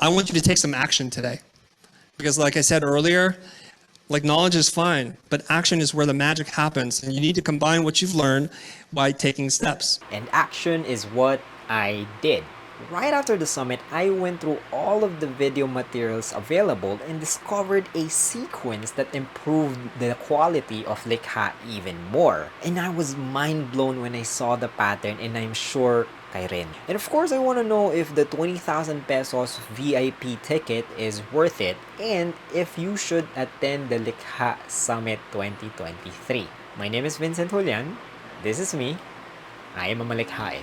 I want you to take some action today. Because like I said earlier, like knowledge is fine, but action is where the magic happens. And you need to combine what you've learned by taking steps. And action is what I did. Right after the summit, I went through all of the video materials available and discovered a sequence that improved the quality of Likha even more. And I was mind blown when I saw the pattern, and I'm sure kay rin. And of course, I want to know if the 20,000 pesos VIP ticket is worth it and if you should attend the Likha Summit 2023. My name is Vincent Julian. This is me. I am a malikhain.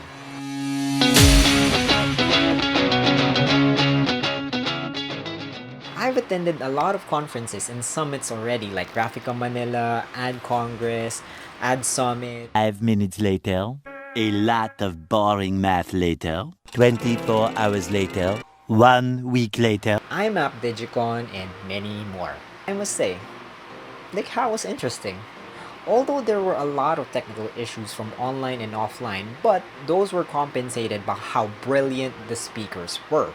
I've attended a lot of conferences and summits already, like Graphica Manila, Ad Congress, Ad Summit. 5 minutes later, a lot of boring math later, 24 hours later, 1 week later, IMAP Digicon, and many more. I must say, Likha was interesting. Although there were a lot of technical issues from online and offline, but those were compensated by how brilliant the speakers were.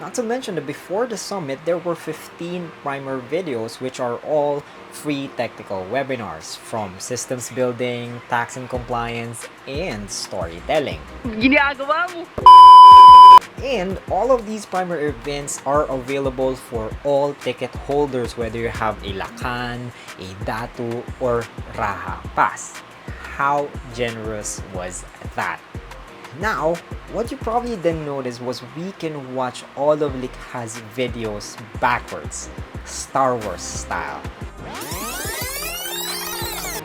Not to mention that before the summit, there were 15 primer videos which are all free technical webinars from systems building, tax and compliance, and storytelling. Ginagawa mo! And all of these primer events are available for all ticket holders, whether you have a Lakan, a Datu, or Raha Pass. How generous was that? Now, what you probably didn't notice was we can watch all of Likha's videos backwards, Star Wars style.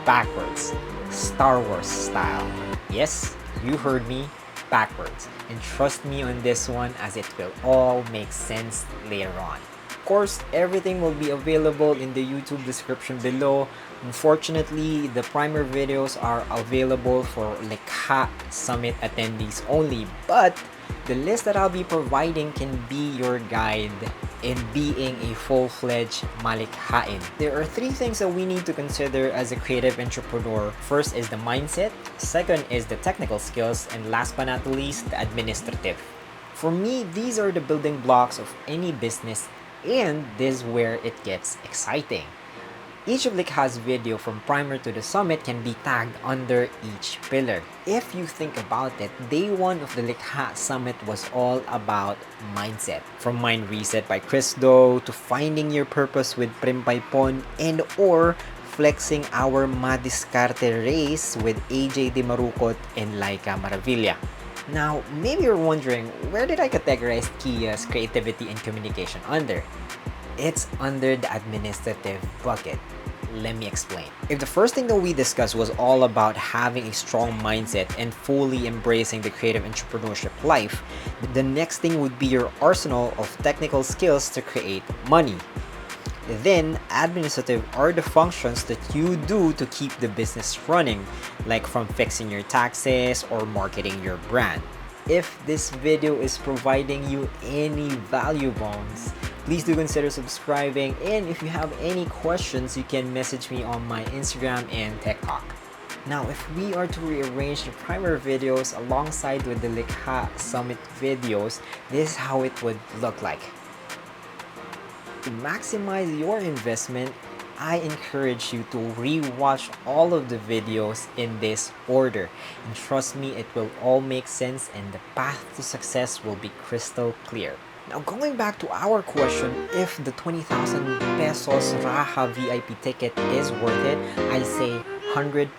Backwards, Star Wars style. Yes, you heard me, backwards. And trust me on this one, as it will all make sense later on. Of course, everything will be available in the YouTube description below. Unfortunately, the primer videos are available for Likha Summit attendees only, but the list that I'll be providing can be your guide in being a full-fledged malikhain. There are 3 things that we need to consider as a creative entrepreneur. First is the mindset, second is the technical skills, and last but not least, the administrative. For me, these are the building blocks of any business, and this is where it gets exciting. Each of Likha's video from primer to the summit can be tagged under each pillar. If you think about it, day 1 of the Likha Summit was all about mindset. From Mind Reset by Cruz to finding your purpose with Prim Paypon, and or flexing our Madiskarte race with AJ Dimarucot and Lyqa Maravilla. Now, maybe you're wondering, where did I categorize Kia's creativity and communication under? It's under the administrative bucket. Let me explain. If the first thing that we discussed was all about having a strong mindset and fully embracing the creative entrepreneurship life, the next thing would be your arsenal of technical skills to create money. Then, administrative are the functions that you do to keep the business running, like from fixing your taxes or marketing your brand. If this video is providing you any value bombs, please do consider subscribing, and if you have any questions, you can message me on my Instagram and TikTok. Now, if we are to rearrange the primer videos alongside with the Likha Summit videos, this is how it would look like. To maximize your investment, I encourage you to re-watch all of the videos in this order. And trust me, it will all make sense and the path to success will be crystal clear. Now, going back to our question, if the 20,000 pesos Raha VIP ticket is worth it, I say 100%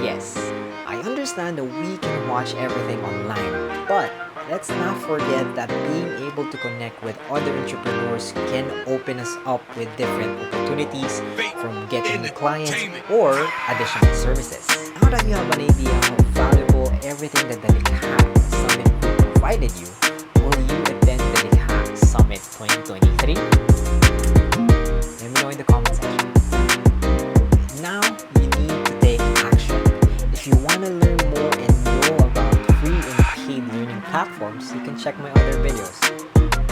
yes. I understand that we can watch everything online, but let's not forget that being able to connect with other entrepreneurs can open us up with different opportunities, from getting new clients or additional services. Now that you have an idea how valuable everything that the Likha Summit provided you, will you attend the Likha Summit 2023? Let me know in the comment section. Now, you need to take action. If you want to learn more and know about free and paid learning platforms, you can check my